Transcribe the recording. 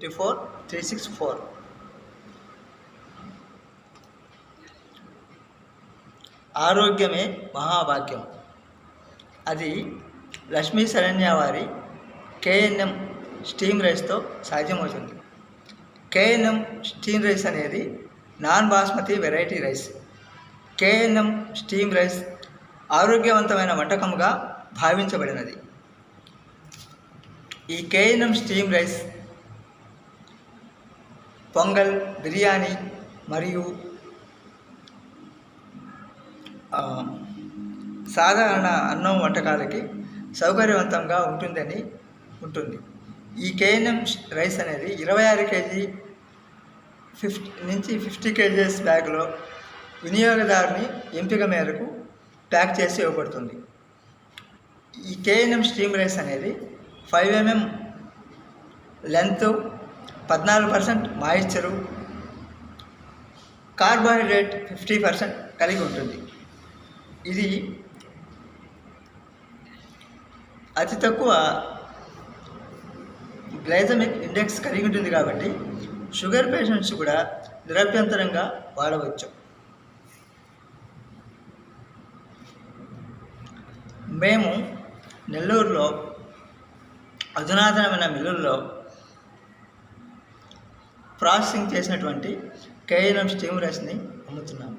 364. ఆరోగ్యమే మహాభాగ్యం. అది లక్ష్మీ శరణ్య వారి కేఎన్ఎం స్టీమ్ రైస్తో సాధ్యమవుతుంది. కేఎన్ఎం స్టీమ్ రైస్ అనేది non basmati variety rice. KNM steam rice ఆరోగ్యవంతమైన వంటకముగా భావించబడినది. ఈ KNM steam rice pongal, biryani మరియు సాధారణ అన్నం వంటకాలకి సౌకర్యవంతంగా ఉంటుంది. ఈ కేఎన్ఎం రైస్ అనేది 26 kg 50 kgs బ్యాగ్లో వినియోగదారుని ఎంపిక మేరకు ప్యాక్ చేసి ఇవ్వబడుతుంది. ఈ కేఎన్ఎం స్టీమ్ రైస్ అనేది 5 mm లెంత్, 14% మాయిశ్చరు, కార్బోహైడ్రేట్ 50% కలిగి ఉంటుంది. ఇది అతి తక్కువ గ్లైసెమిక్ ఇండెక్స్ కలిగి ఉంటుంది కాబట్టి షుగర్ పేషెంట్స్ కూడా నిరభ్యంతరంగా వాడవచ్చు. మేము నెల్లూరులో అధునాతనమైన మిల్లుల్లో ప్రాసెసింగ్ చేసినటువంటి కేఎన్ఎం స్టీమ్ రైస్ని అమ్ముతున్నాము.